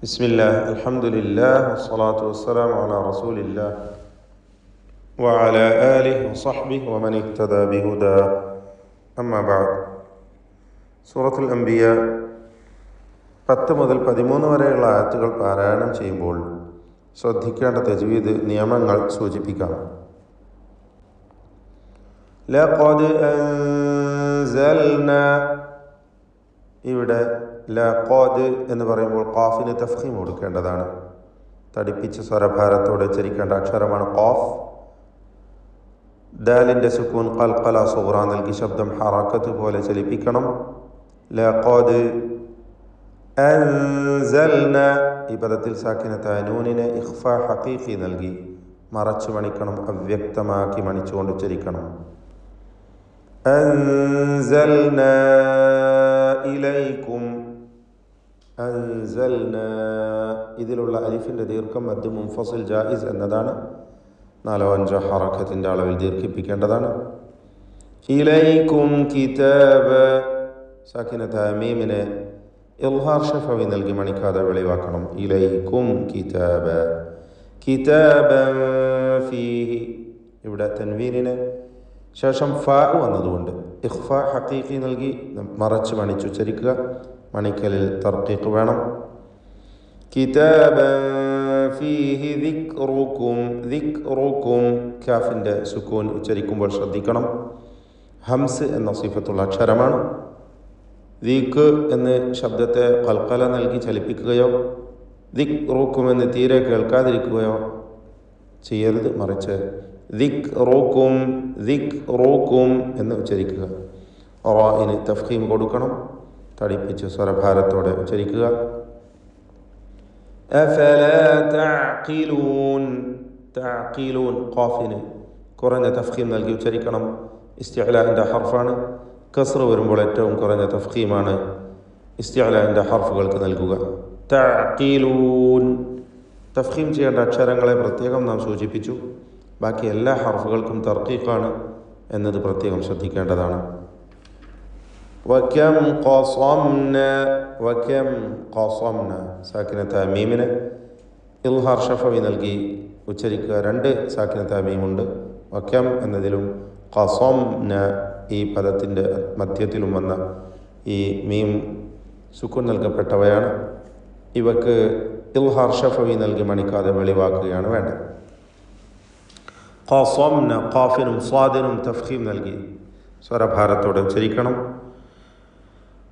ബിസ്മില്ലാഹ് അൽഹംദുലില്ലാഹ് വസ്സലാത്തു വസ്സലാമു അലാ റസൂലില്ലാഹ് വഅലാ ആലിഹി വസഹ്ബിഹി വമൻ ഇഹ്തദാ ബിഹുദാഹ് അമ്മാ ബഅദ്. സൂറത്തുൽ അംബിയ 10 മുതൽ 13 വരെയുള്ള ആയത്തുകൾ പാരായണം ചെയ്യുമ്പോൾ ശ്രദ്ധിക്കേണ്ട തജ്വീദ് നിയമങ്ങൾ സൂചിപ്പിക്കാം. ലഖദ് അൻസൽനാ, ഇവിടെ ലഖദ് എന്ന് പറയുമ്പോൾ ഖാഫിന് തഫ്ഖീം കൊടുക്കേണ്ടതാണ്. തടിപ്പിച്ച് സ്വരഭാരത്തോടെ ഉച്ചരിക്കേണ്ട അക്ഷരമാണ് ഖാഫ്. ദാലിൻ്റെ സുക്കൂൻ ഖൽഖല സുഗ്റ നൽകി ശബ്ദം ഹറക്കത്ത് പോലെ ചലിപ്പിക്കണം. ലഖദ് അൻസൽന, ഈ പദത്തിൽ സാക്കിനത്തായ നൂനിനെ ഇഖ്ഫാ ഹഖീഖി നൽകി മറച്ചു മണിക്കണം, അവ്യക്തമാക്കി മണിച്ചുകൊണ്ട് ഉച്ചരിക്കണം. അൻസൽന ഇലൈക്കും, അൻസൽന, ഇതിലുള്ള അലിഫിൻ്റെ ദീർഘം മദ് മുൻഫസിൽ ജായിസ് എന്നതാണ്. 4-5 ഹറക്കത്തിൻ്റെ അളവിൽ ദീർഘിപ്പിക്കേണ്ടതാണ്. ഇലൈക്കും കിതാബ, സാക്കിനത്തായ മീമിനെ ഇൽഹാർ ഷഫവി നൽകി മണിക്കാതെ വെളിവാക്കണം. ഇലൈക്കും കിതാബ, കിതാബൻ ഫീഹി, ഇവിടെ തൻവീനിന് ശേഷം ഫാ വന്നതുകൊണ്ട് ഇഖ്ഫാ ഹഖീഖി നൽകി മറച്ച് മണിച്ചുച്ചരിക്കുക. മണിക്കലിൽ തർക്കീഖ് വേണം. കിതാബൻ ഫീഹി ദിക്റുക്കും, ദിക്റുക്കും കാഫിൻ്റെ സുക്കൂൻ ഉച്ചരിക്കുമ്പോൾ ശ്രദ്ധിക്കണം. ഹംസ് എന്ന സിഫത്തുള്ള അക്ഷരമാണ്. ദിക് എന്ന് ശബ്ദത്തെ ഖൽഖല നൽകി ചലിപ്പിക്കുകയോ ദിക്റുക്കും എന്ന് തീരെ കേൾക്കാതിരിക്കുകയോ ചെയ്യരുത്. മറിച്ച് ദിക്റുക്കും, ദിക്റുക്കും എന്ന് ഉച്ചരിക്കുക. റാഇന് തഫ്ഖീം കൊടുക്കണം. തടിപ്പിച്ച് സ്വരഭാരത്തോടെ ഉച്ചരിക്കുക. അഫലാ തഅഖിലൂൻ, തഅഖിലൂൻ ഖാഫിന് കുറഞ്ഞ തഫ്ഖീം നൽകി ഉച്ചരിക്കണം. ഇസ്തിഅലാൻ്റെ ഹർഫാണ്. കസ്ർ വരുമ്പോൾ ഏറ്റവും കുറഞ്ഞ തഫ്ഖീമാണ് ഇസ്തിഅലാൻ്റെ ഹർഫുകൾക്ക് നൽകുക. തഅഖിലൂൻ, തഫ്ഖീം ചെയ്യേണ്ട അക്ഷരങ്ങളെ പ്രത്യേകം നാം സൂചിപ്പിച്ചു. ബാക്കി എല്ലാ ഹർഫുകൾക്കും തർക്കീഖാണ് എന്നത് പ്രത്യേകം ശ്രദ്ധിക്കേണ്ടതാണ്. വകം ഖസംന, വകം ഖസംന, സാക്കിനത്തായ മീമിനെ ഇൽഹാർ ഷഫവി നൽകി ഉച്ചരിക്കുക. 2 സാക്കിനത്തായ മീമുണ്ട്. വകം എന്നതിലും ഖസംന ഈ പദത്തിൻ്റെ മധ്യത്തിലും വന്ന ഈ മീം സുക്കൂൻ നൽകപ്പെട്ടവയാണ്. ഇവക്ക് ഇൽഹാർ ഷഫവി നൽകി മണിക്കാതെ വെളിവാക്കുകയാണ് വേണ്ടത്. ഖസംന, ഖാഫിനും സ്വാദിനും തഫ്ഖീം നൽകി സ്വരഭാരത്തോടെ ഉച്ചരിക്കണം.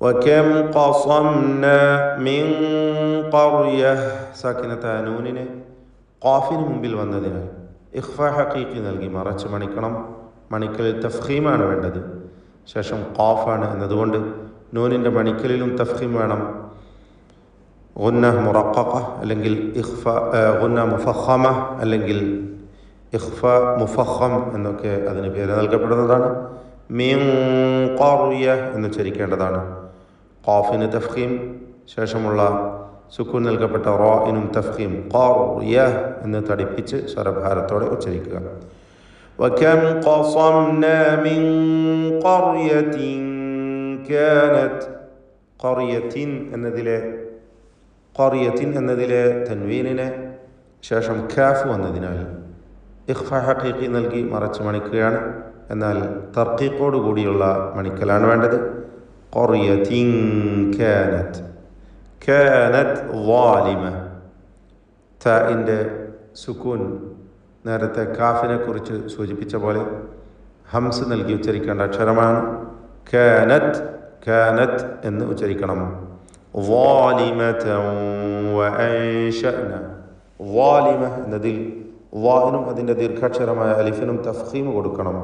വകം ഖസംന മിൻ ഖർയ, സാക്കിനത്തായ നൂനിനെ ഖാഫിന് മുമ്പിൽ വന്നതിനാൽ ഇഖ്ഫാ ഹഖീഖി നൽകി മറച്ച് മണിക്കണം. മണിക്കലിൽ തഫ്ഖീമാണ് വേണ്ടത്. ശേഷം ഖാഫാണ് എന്നതുകൊണ്ട് നൂനിൻ്റെ മണിക്കലിലും തഫ്ഖീം വേണം. ഗുന്ന മുറഖഖ അല്ലെങ്കിൽ ഗുന്ന മുഫഖമ അല്ലെങ്കിൽ ഇഖ്ഫാ മുഫഖം എന്നൊക്കെ അതിന് പേര് നൽകപ്പെടുന്നതാണ്. മിൻ ഖർയ എന്ന് ഉച്ചരിക്കേണ്ടതാണ്. ഖാഫിന് തഫ്ഖീം, ശേഷമുള്ള സുക്കൂൻ നൽകപ്പെട്ട റാഇനും തഫ്ഖീം. ഖർയ എന്ന് തടിപ്പിച്ച് സ്വരഭാരത്തോടെ ഉച്ചരിക്കുക. വകം ഖസംനാ മിൻ ഖർയത്തിൻ കാനത്, ഖർയത്തിൻ എന്നതിലെ തൻവീനിനെ ശേഷം കാഫ് വന്നതിനാൽ ഇഖ്ഫാ ഹഖീഖി നൽകി മറച്ച് മണിക്കുകയാണ്. എന്നാൽ തർക്കീഖോട് കൂടിയുള്ള മണിക്കലാണ് വേണ്ടത്. ഖർയത്തിൻ കാനത്, കാനത് ളാലിമ, താഇൻ്റെ സുക്കൂൻ നേരത്തെ കാഫിനെ കുറിച്ച് സൂചിപ്പിച്ച പോലെ ഹംസ് നൽകി ഉച്ചരിക്കേണ്ട അക്ഷരമാണ്. കാനത്, കാനത് എന്ന് ഉച്ചരിക്കണം. ളാലിമതൻ വഅൻശഅന, ളാലിമ എന്നതിൽ ളാനും അതിൻ്റെ ദീർഘാക്ഷരമായ അലിഫിനും തഫ്ഖീം കൊടുക്കണം.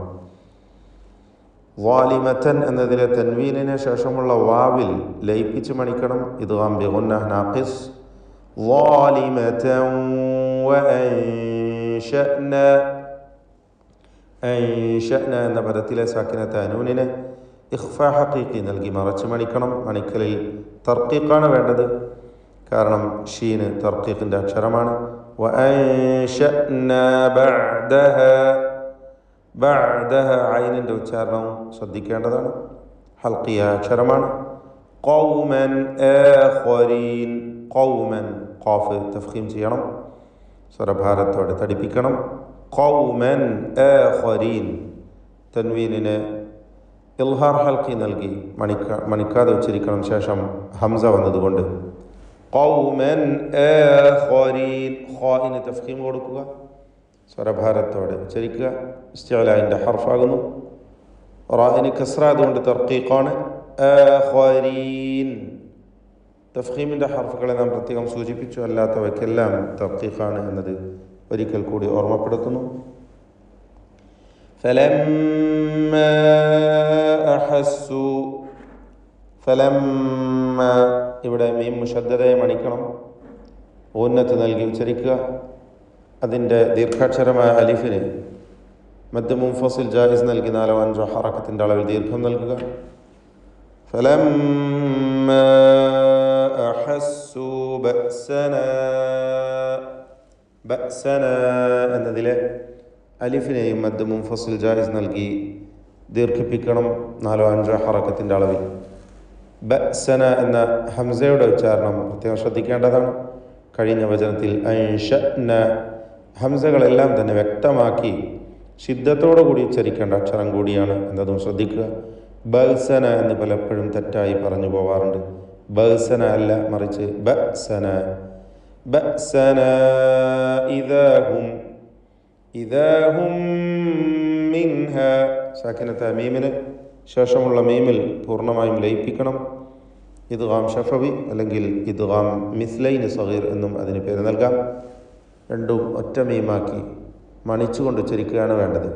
ളാലിമതൻ എന്നതിലെ തൻവീനിന് ശേഷമുള്ള വാവിൽ ലയിപ്പിച്ച് മണിക്കണം. ഇദ്ഗാം ബിഗുന്ന നാഖിസ്. ളാലിമതൻ വഅൻശഅന, അൻശഅന എന്ന പദത്തിലെ സാക്കിനത്തായ നൂനിനെ ഇഖ്ഫാ ഹഖീഖി നൽകി മറച്ച് മണിക്കണം. മണിക്കലിൽ തർക്കീഖാണ് വേണ്ടത്. കാരണം ഷീന് തർക്കീഖിൻ്റെ അക്ഷരമാണ്. വഅൻശഅനാ ബഅദഹ, ബഅദഹ ഐനിൻ്റെ ഉച്ചാരണവും ശ്രദ്ധിക്കേണ്ടതാണ്. ഹൽഖിയ അക്ഷരമാണ്. ഖൗമൻ ആഖരീൻ, ഖൗമൻ ഖാഫ് തഫ്ഖീം ചെയ്യണം, സ്വരഭാരത്തോടെ തടിപ്പിക്കണം. ഖൗമൻ ആഖരീൻ, തൻവീനിന് ഇൽഹാർ ഹൽഖി നൽകി മണിക്കാതെ ഉച്ചരിക്കണം. ശേഷം ഹംസ വന്നതുകൊണ്ട് ഖൗമൻ ആഖരീൻ, ഖാഇന് തഫ്ഖീം കൊടുക്കുക, സ്വരഭാരത്തോടെ ഉച്ചരിക്കുക. ഇസ്തിഅലാഇൻ്റെ ഹർഫാകുന്നു. റാഇന് കസ്റ, അതുകൊണ്ട് തർക്കീഖാണ്. ആഖരീൻ, തഫ്ഖീമിൻ്റെ ഹർഫുകളെ നാം പ്രത്യേകം സൂചിപ്പിച്ചു, അല്ലാത്തവയ്ക്കെല്ലാം തർക്കീഖാണ് എന്നത് ഒരിക്കൽ കൂടി ഓർമ്മപ്പെടുത്തുന്നു. ഫലമ്മ അഹസ്സു, ഫലമ്മ, ഇവിടെ മീം മുശദ്ദദയെ മണിക്കണം, ഉന്നത്ത് നൽകി ഉച്ചരിക്കുക. അതിൻ്റെ ദീർഘാക്ഷരമായ അലിഫിന് മദ് മുൻഫസിൽ ജായിസ് നൽകി 4-5 ഹറക്കത്തിൻ്റെ അളവിൽ ദീർഘം നൽകുക. ഫലമ്മ അഹസ്സു ബഅസന, ബഅസന എന്നതിലെ അലിഫിനെയും മദ് മുൻഫസിൽ ജായിസ് നൽകി ദീർഘിപ്പിക്കണം 4-5 ഹറക്കത്തിൻ്റെ അളവിൽ. ബഅസന എന്ന ഹംസയുടെ ഉച്ചാരണം പ്രത്യേകം ശ്രദ്ധിക്കേണ്ടതാണ്. കഴിഞ്ഞ വചനത്തിൽ അൻശഅന, ഹംസകളെല്ലാം തന്നെ വ്യക്തമാക്കി ശിദ്ദത്തോടു കൂടി ഉച്ചരിക്കേണ്ട അക്ഷരം കൂടിയാണ് എന്നതും ശ്രദ്ധിക്കുക. ബഅസന എന്ന് പലപ്പോഴും തെറ്റായി പറഞ്ഞു പോവാറുണ്ട്. ബഅസന അല്ല, മറിച്ച് ബഅസന. ബഅസന ഇദാഹും മിൻഹ, സാക്കിനത്ത മീമിന് ശേഷമുള്ള മീമിൽ പൂർണ്ണമായും ലയിപ്പിക്കണം. ഇദ്ഗാം ഷഫവി അല്ലെങ്കിൽ ഇദ്ഗാം മിസ്ലൈന് സഗീർ എന്നും അതിന് പേര് നൽകാം. രണ്ടും ഒറ്റ മീമാക്കി മണിച്ചുകൊണ്ട് ഉച്ചരിക്കുകയാണ് വേണ്ടത്.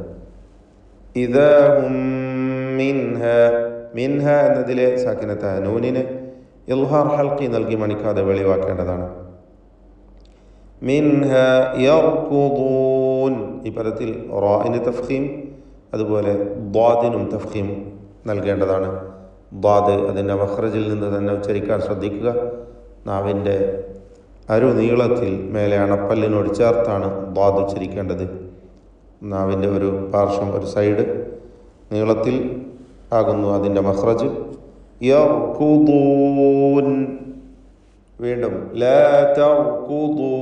ഇദാഹും മിൻഹ, മിൻഹ എന്നതിലെ സാക്കിനത്ത നൂനിന് ഇൽഹാർ ഹൽഖി നൽകി മണിക്കാതെ വെളിവാക്കേണ്ടതാണ്. മിൻഹ യർകുദൂൻ, ഈ പദത്തിൽ റാഇന് തഫ്ഖീം, അതുപോലെ ദ്വാദിനും തഫ്ഖീം നൽകേണ്ടതാണ്. ദ്വാദ് അതിൻ്റെ മഖ്റജിൽ നിന്ന് തന്നെ ഉച്ചരിക്കാൻ ശ്രദ്ധിക്കുക. നാവിൻ്റെ നീളത്തിൽ മേലെ അണപ്പല്ലിനോട് ചേർത്താണ് ദ്വാദ് ഉച്ചരിക്കേണ്ടത്. നാവിൻ്റെ ഒരു പാർശ്വം, ഒരു സൈഡ് നീളത്തിൽ ആകുന്നു അതിൻ്റെ മഖ്റജ്. യർകുദൂൻ, വീണ്ടും ലാ തർകുദൂ,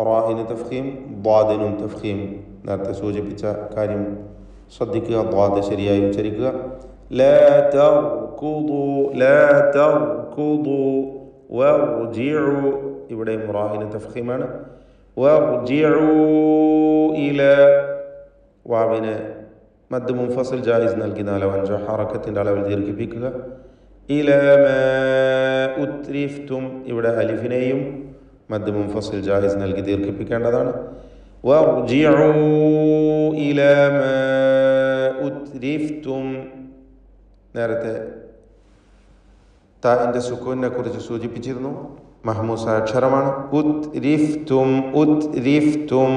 റാഇന് തഫ്ഖീം, ദ്വാദിനും തഫ്ഖീം. നേരത്തെ സൂചിപ്പിച്ച കാര്യം ശ്രദ്ധിക്കുക, ദ്വാദ് ശരിയായി ഉച്ചരിക്കുക. ലാ തർകുദൂ, ലാ തർകുദൂ. വർജിഉ, ഇവിടെ റാഇന് തഫ്ഖീമാണ്. വർജിഉ ഇല, വാവിന് മദ് മുൻഫസിൽ ജായിസ് നൽകി 4-5 ഹറക്കത്തിൻ്റെ അളവിൽ ദീർഘിപ്പിക്കുക. ഇല മാ ഉത്രിഫ്തും, ഇവിടെ അലിഫിനെയും മദ് മുൻഫസിൽ ജായിസ് നൽകി ദീർഘിപ്പിക്കേണ്ടതാണ്. വർജിഉ ഇല മാ ഉത്രിഫ്തും, നേരത്തെ താഇൻ്റെ സുക്കൂനിനെ കുറിച്ച് സൂചിപ്പിച്ചിരുന്നു. മഹ്മൂസ അക്ഷരമാണ്. ഉത്രിഫ്തും, ഉത്രിഫ്തും,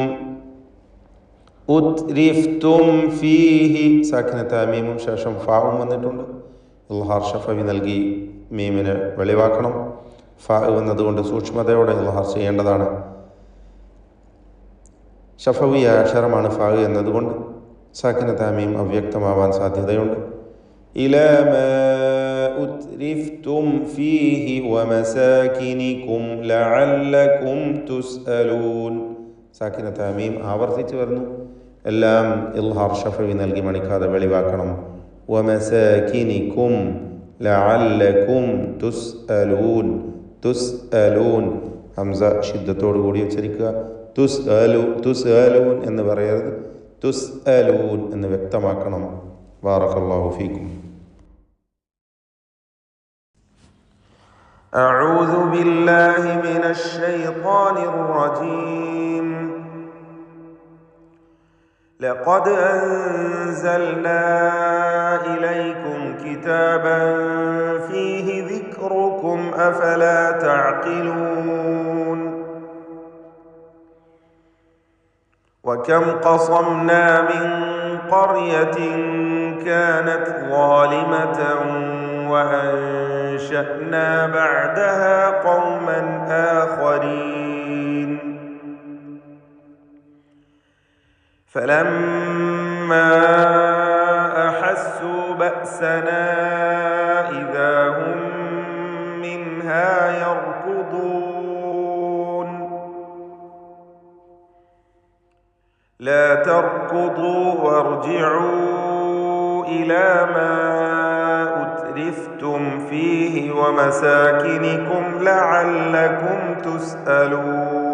ഉത്രിഫ്തും ഫീഹി, സാക്കിനത്ത മീമും ശേഷം ഫാവും വന്നിട്ടുണ്ട്. ഇൽഹാർ ഷഫവി നൽകി മീമിനെ വെളിവാക്കണം. ഫാ എന്നതുകൊണ്ട് സൂക്ഷ്മതയോടെ ഇൽഹാർ ചെയ്യേണ്ടതാണ്. ഷഫവിയ അക്ഷരമാണ് ഫാ എന്നതുകൊണ്ട് സാക്കിനത്ത മീം അവ്യക്തമാവാൻ സാധ്യതയുണ്ട്. ഇലാ മാ ഉത്രിഫ്തും ഫീഹി വമസാകിനികും ലഅല്ലകും തുസ്അലൂൻ, സാക്കിനത്ത മീം ആവർത്തിച്ച് വരുന്നു. എല്ലാം ഇൽഹാർ ഷഫവി നൽകി മണിക്കാതെ വെളിവാക്കണം. വമസാകിനികും ലഅല്ലകും തുസ്അലൂൻ, തുസ്അലൂൻ, ഹംസ ശിദ്ദത്തോടു കൂടി ഉച്ചരിക്കുക. തുസ്അലൂൻ എന്ന് പറയരുത്, തുസ്അലൂൻ എന്ന് വ്യക്തമാക്കണം. ബാറകല്ലാഹു ഫീക്കും. أعوذ بالله من الشيطان الرجيم. لقد أنزلنا إليكم كتابا فيه ذكركم أفلا تعقلون. وكم قصمنا من قرية كانت ظالمة وأنشأنا بعدها قوما آخرين. فلما أحسوا بأسنا إذا هم منها يركضون. لا تركضوا وارجعوا إلى ما أترفتم فيه ومساكنكم لعلكم تسألون